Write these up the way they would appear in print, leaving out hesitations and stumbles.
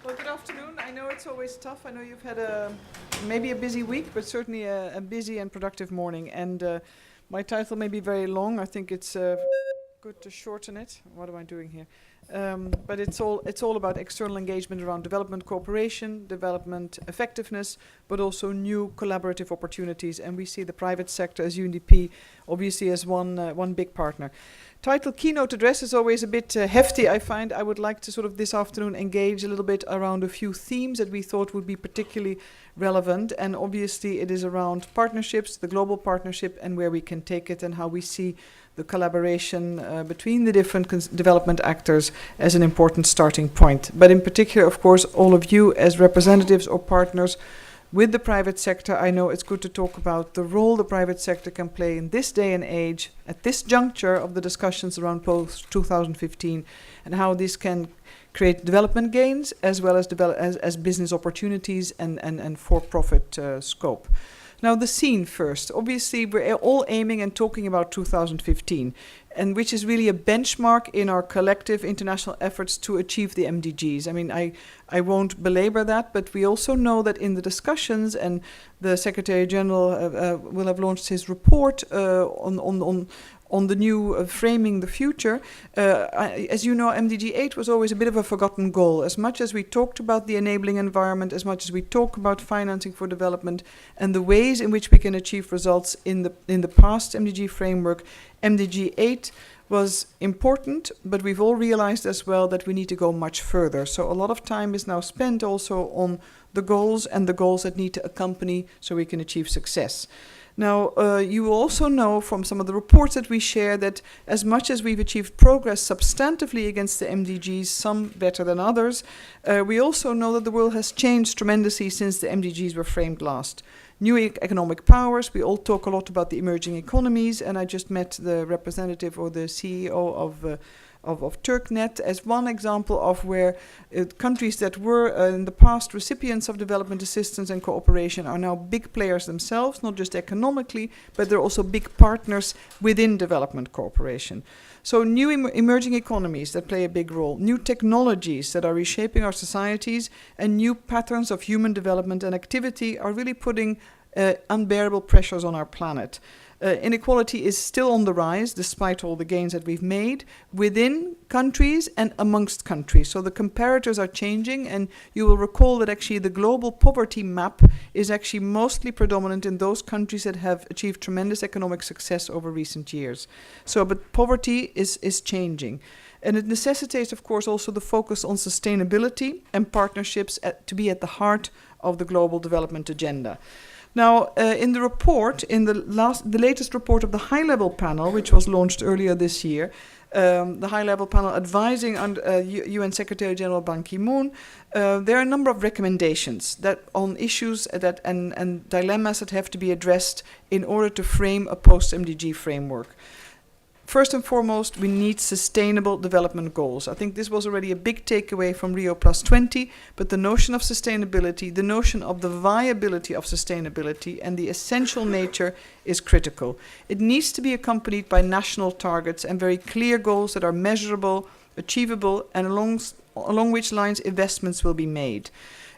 Well, good afternoon. I know it's always tough. I know you've had maybe a busy week, but certainly a busy and productive morning. And my title may be very long. I think it's good to shorten it. What am I doing here? But it's all about external engagement around development cooperation, development effectiveness, but also new collaborative opportunities. And we see the private sector as UNDP obviously as one big partner. Title Keynote Address is always a bit hefty, I find. I would like to sort of this afternoon engage a little bit around a few themes that we thought would be particularly relevant. And obviously it is around partnerships, the global partnership, and where we can take it and how we see the collaboration between the different development actors as an important starting point. But in particular, of course, all of you as representatives or partners with the private sector, I know it's good to talk about the role the private sector can play in this day and age, at this juncture of the discussions around post-2015, and how this can create development gains as well as business opportunities and for-profit scope. Now, the scene first. Obviously, we're all aiming and talking about 2015, and which is really a benchmark in our collective international efforts to achieve the MDGs. I mean, I won't belabor that, but we also know that in the discussions, and the Secretary General will have launched his report on the new framing the future. As you know, MDG 8 was always a bit of a forgotten goal. As much as we talked about the enabling environment, as much as we talk about financing for development and the ways in which we can achieve results in the past MDG framework, MDG 8 was important, but we've all realized as well that we need to go much further. So a lot of time is now spent also on the goals and the goals that need to accompany so we can achieve success. Now, you will also know from some of the reports that we share that as much as we've achieved progress substantively against the MDGs, some better than others, we also know that the world has changed tremendously since the MDGs were framed last. New economic powers, we all talk a lot about the emerging economies, and I just met the representative or the CEO of TurkNet as one example of where countries that were in the past recipients of development assistance and cooperation are now big players themselves, not just economically, but they're also big partners within development cooperation. So new emerging economies that play a big role, new technologies that are reshaping our societies, and new patterns of human development and activity are really putting unbearable pressures on our planet. Inequality is still on the rise, despite all the gains that we've made, within countries and amongst countries. So the comparators are changing, and you will recall that actually the global poverty map is actually mostly predominant in those countries that have achieved tremendous economic success over recent years. So, but poverty is changing. And it necessitates, of course, also the focus on sustainability and partnerships to be at the heart of the global development agenda. Now, in the report, in the latest report of the high-level panel, which was launched earlier this year, the high-level panel advising UN Secretary General Ban Ki-moon, there are a number of recommendations that on issues that and dilemmas that have to be addressed in order to frame a post-MDG framework. First and foremost, we need sustainable development goals. I think this was already a big takeaway from Rio+20, but the notion of sustainability, the notion of the viability of sustainability and the essential nature is critical. It needs to be accompanied by national targets and very clear goals that are measurable, achievable, and along which lines investments will be made.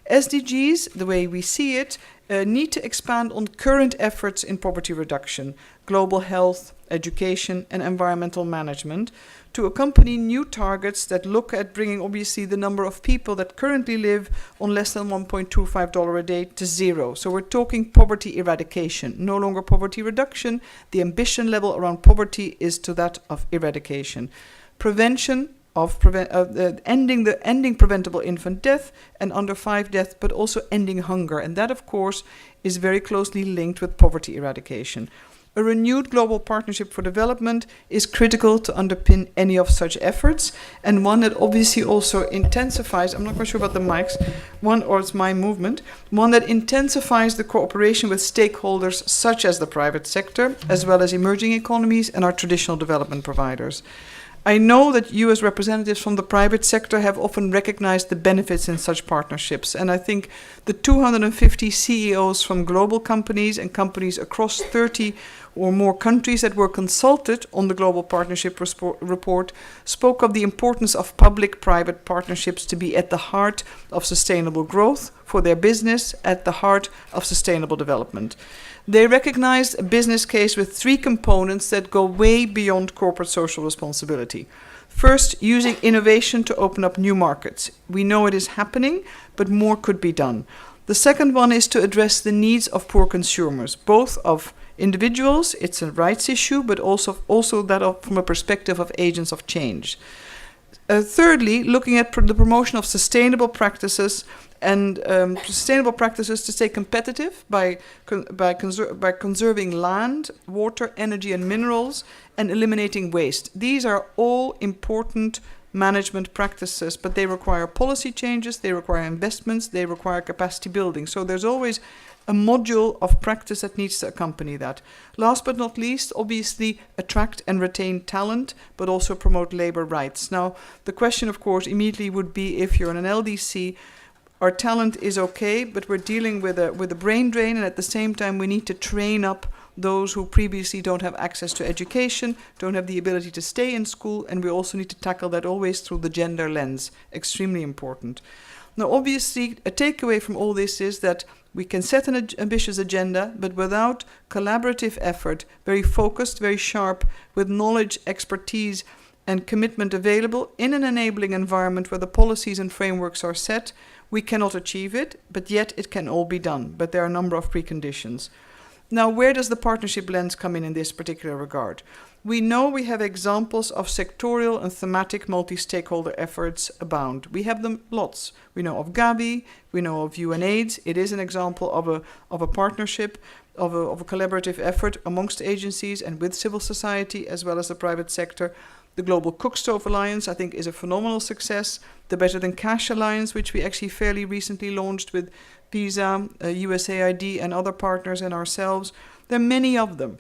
SDGs, the way we see it, need to expand on current efforts in poverty reduction, global health, education, and environmental management to accompany new targets that look at bringing obviously the number of people that currently live on less than $1.25 a day to zero. So we're talking poverty eradication, no longer poverty reduction. The ambition level around poverty is to that of eradication. Prevention of ending preventable infant death and under 5 death, but also ending hunger. And that, of course, is very closely linked with poverty eradication. A renewed global partnership for development is critical to underpin any of such efforts, and one that obviously also intensifies, I'm not quite sure about the mics, or it's my movement, one that intensifies the cooperation with stakeholders such as the private sector, as well as emerging economies and our traditional development providers. I know that you as representatives from the private sector have often recognized the benefits in such partnerships, and I think the 250 CEOs from global companies and companies across 30 or more countries that were consulted on the Global Partnership Report spoke of the importance of public-private partnerships to be at the heart of sustainable growth for their business, at the heart of sustainable development. They recognized a business case with 3 components that go way beyond corporate social responsibility. First, using innovation to open up new markets. We know it is happening, but more could be done. The second one is to address the needs of poor consumers, both of individuals, it's a rights issue, but also that from a perspective of agents of change. Thirdly, looking at the promotion of sustainable practices and sustainable practices to stay competitive by conserving land, water, energy and minerals, and eliminating waste. These are all important management practices, but they require policy changes, they require investments, they require capacity building. So there's always a module of practice that needs to accompany that. Last but not least, obviously, attract and retain talent, but also promote labor rights. Now, the question, of course, immediately would be, if you're in an LDC, our talent is okay, but we're dealing with a brain drain, and at the same time we need to train up those who previously don't have access to education, don't have the ability to stay in school, and we also need to tackle that always through the gender lens. Extremely important. Now, obviously, a takeaway from all this is that we can set an ambitious agenda, but without collaborative effort, very focused, very sharp, with knowledge, expertise, and commitment available in an enabling environment where the policies and frameworks are set, we cannot achieve it, but yet it can all be done. But there are a number of preconditions. Now, where does the partnership lens come in this particular regard? We know we have examples of sectorial and thematic multi-stakeholder efforts abound. We have them lots. We know of Gavi, we know of UNAIDS. It is an example of a partnership, of a collaborative effort amongst agencies and with civil society as well as the private sector. The Global Cookstove Alliance, I think, is a phenomenal success. The Better Than Cash Alliance, which we actually fairly recently launched with PISA, USAID and other partners and ourselves. There are many of them.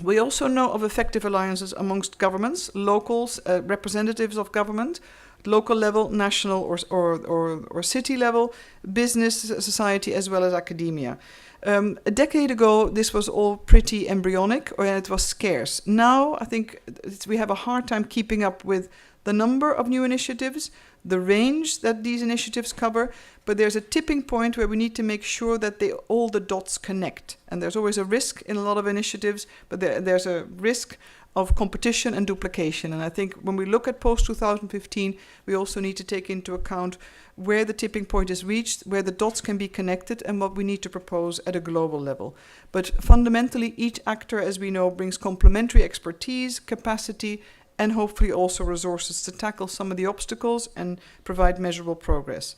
We also know of effective alliances amongst governments, locals, representatives of government, local level, national or city level, business society as well as academia. A decade ago, this was all pretty embryonic and it was scarce. Now, I think we have a hard time keeping up with the number of new initiatives, the range that these initiatives cover, but there's a tipping point where we need to make sure that all the dots connect. And there's always a risk in a lot of initiatives, but there's a risk of competition and duplication. And I think when we look at post-2015, we also need to take into account where the tipping point is reached, where the dots can be connected, and what we need to propose at a global level. But fundamentally, each actor, as we know, brings complementary expertise, capacity, and hopefully also resources to tackle some of the obstacles and provide measurable progress.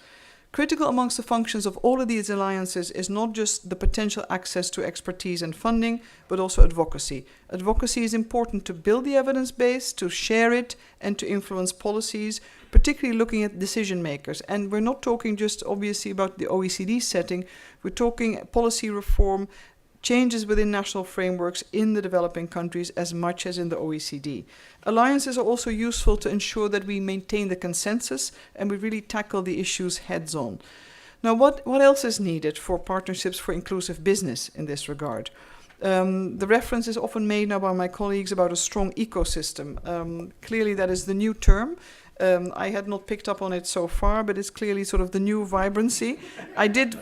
Critical amongst the functions of all of these alliances is not just the potential access to expertise and funding, but also advocacy. Advocacy is important to build the evidence base, to share it, and to influence policies, particularly looking at decision makers. And we're not talking just obviously about the OECD setting, we're talking policy reform, changes within national frameworks in the developing countries as much as in the OECD. Alliances are also useful to ensure that we maintain the consensus and we really tackle the issues heads on. Now, what else is needed for partnerships for inclusive business in this regard? The reference is often made now by my colleagues about a strong ecosystem. Clearly that is the new term. I had not picked up on it so far, but it's clearly sort of the new vibrancy. I did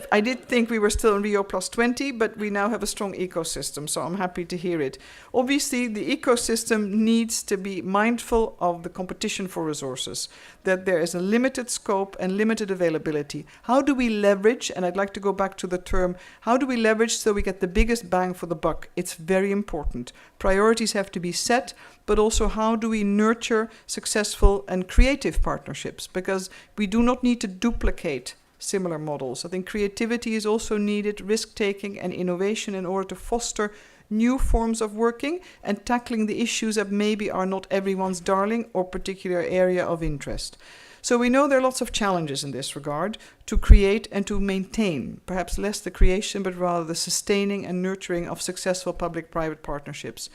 think we were still in Rio +20, but we now have a strong ecosystem, so I'm happy to hear it. Obviously, the ecosystem needs to be mindful of the competition for resources, that there is a limited scope and limited availability. How do we leverage, and I'd like to go back to the term, how do we leverage so we get the biggest bang for the buck? It's very important. Priorities have to be set, but also how do we nurture successful and creative partnerships? Because we do not need to duplicate similar models. I think creativity is also needed, risk-taking and innovation in order to foster new forms of working and tackling the issues that maybe are not everyone's darling or particular area of interest. So we know there are lots of challenges in this regard to create and to maintain, perhaps less the creation, but rather the sustaining and nurturing of successful public-private partnerships.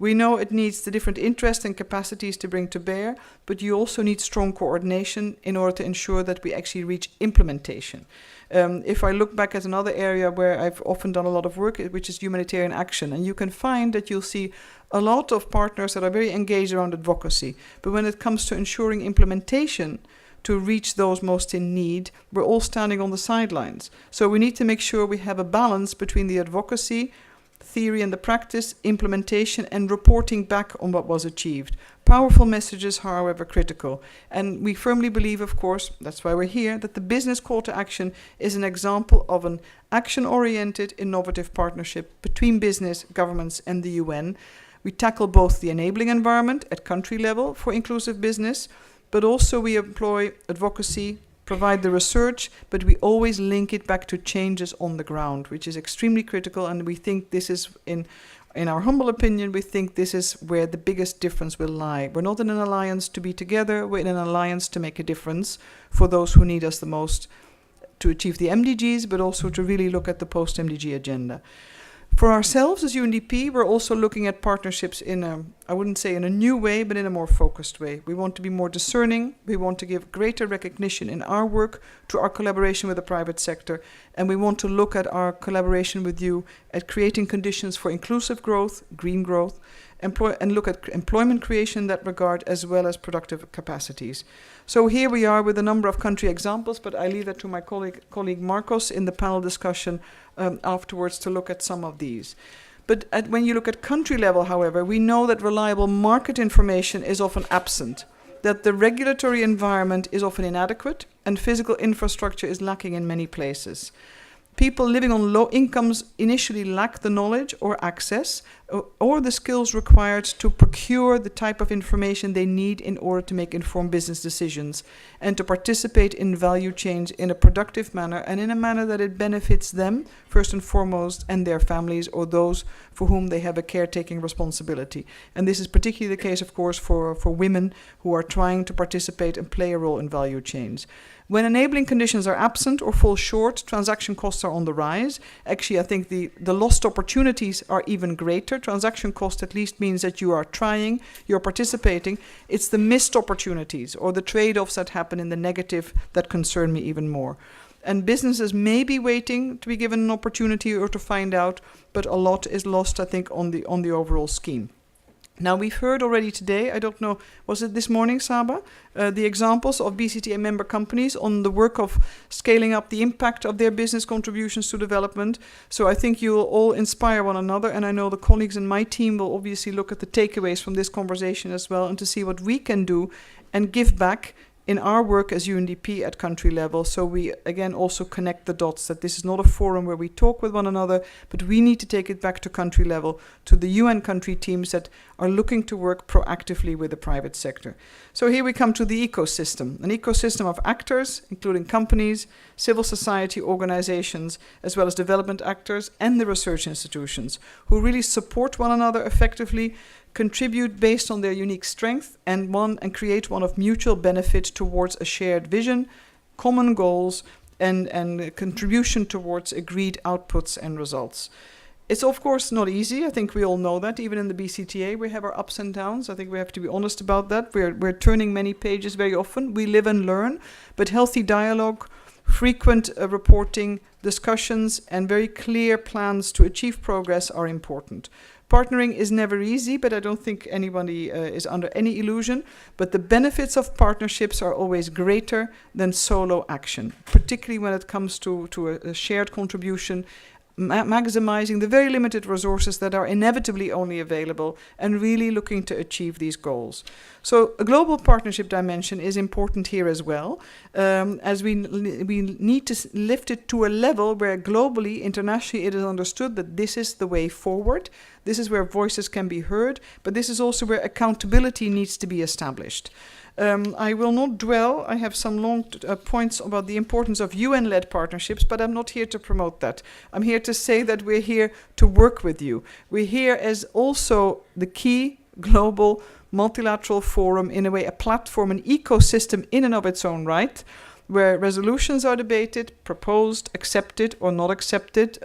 We know it needs the different interests and capacities to bring to bear, but you also need strong coordination in order to ensure that we actually reach implementation. If I look back at another area where I've often done a lot of work, which is humanitarian action, and you can find that you'll see a lot of partners that are very engaged around advocacy. But when it comes to ensuring implementation to reach those most in need, we're all standing on the sidelines. So we need to make sure we have a balance between the advocacy, theory and the practice, implementation, and reporting back on what was achieved. Powerful messages are, however, critical. And we firmly believe, of course, that's why we're here, that the business call to action is an example of an action-oriented, innovative partnership between business, governments, and the UN. We tackle both the enabling environment at country level for inclusive business, but also we employ advocacy, provide the research, but we always link it back to changes on the ground, which is extremely critical. And we think this is, in our humble opinion, we think this is where the biggest difference will lie. We're not in an alliance to be together, we're in an alliance to make a difference for those who need us the most to achieve the MDGs, but also to really look at the post-MDG agenda. For ourselves as UNDP, we're also looking at partnerships in a, I wouldn't say in a new way, but in a more focused way. We want to be more discerning. We want to give greater recognition in our work to our collaboration with the private sector. And we want to look at our collaboration with you at creating conditions for inclusive growth, green growth, and look at employment creation in that regard, as well as productive capacities. So here we are with a number of country examples, but I leave that to my colleague Marcos in the panel discussion afterwards to look at some of these. But when you look at country level, however, we know that reliable market information is often absent, that the regulatory environment is often inadequate, and physical infrastructure is lacking in many places. People living on low incomes initially lack the knowledge or access or the skills required to procure the type of information they need in order to make informed business decisions and to participate in value chains in a productive manner and in a manner that it benefits them, first and foremost, and their families or those for whom they have a caretaking responsibility. And this is particularly the case, of course, for women who are trying to participate and play a role in value chains. When enabling conditions are absent or fall short, transaction costs are on the rise. Actually, I think the lost opportunities are even greater. Transaction cost at least means that you are trying, you're participating. It's the missed opportunities or the trade-offs that happen in the negative that concern me even more. And businesses may be waiting to be given an opportunity or to find out, but a lot is lost, I think, on the overall scheme. Now, we've heard already today, I don't know, was it this morning, Saba, the examples of BCTA member companies on the work of scaling up the impact of their business contributions to development. So I think you will all inspire one another, and I know the colleagues in my team will obviously look at the takeaways from this conversation as well and to see what we can do and give back in our work as UNDP at country level. So we, again, also connect the dots that this is not a forum where we talk with one another, but we need to take it back to country level, to the UN country teams that are looking to work proactively with the private sector. So here we come to the ecosystem, an ecosystem of actors, including companies, civil society organizations, as well as development actors and the research institutions, who really support one another effectively, contribute based on their unique strength, and create one of mutual benefit towards a shared vision, common goals, and contribution towards agreed outputs and results. It's of course not easy. I think we all know that. Even in the BCTA, we have our ups and downs. I think we have to be honest about that. We're turning many pages very often. We live and learn, but healthy dialogue, frequent reporting, discussions, and very clear plans to achieve progress are important. Partnering is never easy, but I don't think anybody is under any illusion. But the benefits of partnerships are always greater than solo action, particularly when it comes to a shared contribution, maximizing the very limited resources that are inevitably only available and really looking to achieve these goals. So a global partnership dimension is important here as well, as we need to lift it to a level where globally, internationally, it is understood that this is the way forward. This is where voices can be heard, but this is also where accountability needs to be established. I will not dwell. I have some long points about the importance of UN-led partnerships, but I'm not here to promote that. I'm here to say that we're here to work with you. We're here as also the key global multilateral forum, in a way, a platform, an ecosystem in and of its own right, where resolutions are debated, proposed, accepted or not accepted,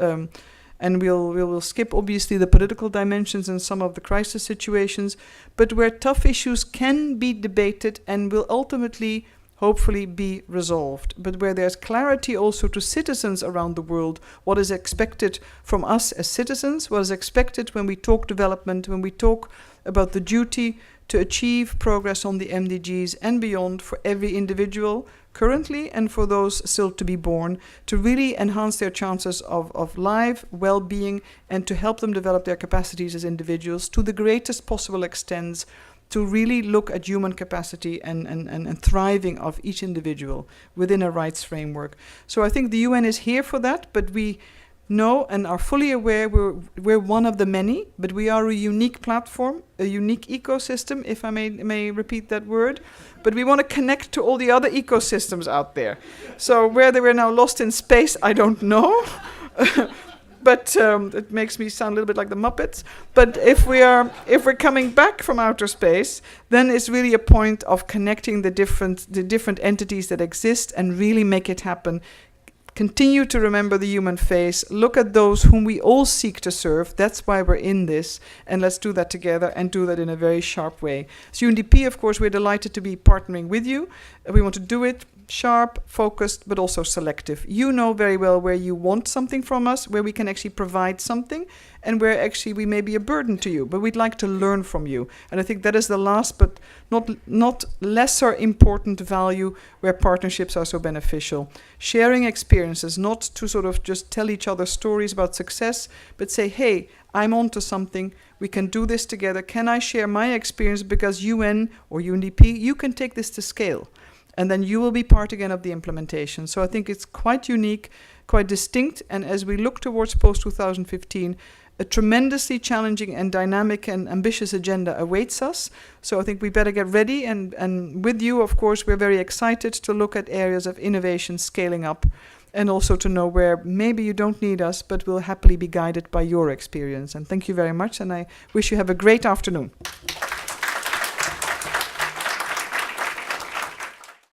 and we will skip obviously the political dimensions and some of the crisis situations, but where tough issues can be debated and will ultimately hopefully be resolved, but where there's clarity also to citizens around the world, what is expected from us as citizens, what is expected when we talk development, when we talk about the duty to achieve progress on the MDGs and beyond for every individual currently and for those still to be born, to really enhance their chances of life, well-being, and to help them develop their capacities as individuals to the greatest possible extent, to really look at human capacity and thriving of each individual within a rights framework. So I think the UN is here for that, but we know and are fully aware we're one of the many, but we are a unique platform, a unique ecosystem, if I may repeat that word. But we want to connect to all the other ecosystems out there. So whether we're now lost in space, I don't know. But it makes me sound a little bit like the Muppets. But if we're coming back from outer space, then it's really a point of connecting the different entities that exist and really make it happen. Continue to remember the human face. Look at those whom we all seek to serve. That's why we're in this. And let's do that together and do that in a very sharp way. So UNDP, of course, we're delighted to be partnering with you. We want to do it sharp, focused, but also selective. You know very well where you want something from us, where we can actually provide something, and where actually we may be a burden to you, but we'd like to learn from you. And I think that is the last but not lesser important value where partnerships are so beneficial. Sharing experiences, not to sort of just tell each other stories about success, but say, hey, I'm onto something, we can do this together. Can I share my experience because UN or UNDP, you can take this to scale. And then you will be part again of the implementation. So I think it's quite unique, quite distinct. And as we look towards post-2015, a tremendously challenging and dynamic and ambitious agenda awaits us. So I think we better get ready. And with you, of course, we're very excited to look at areas of innovation scaling up and also to know where maybe you don't need us, but we'll happily be guided by your experience. And thank you very much. And I wish you have a great afternoon.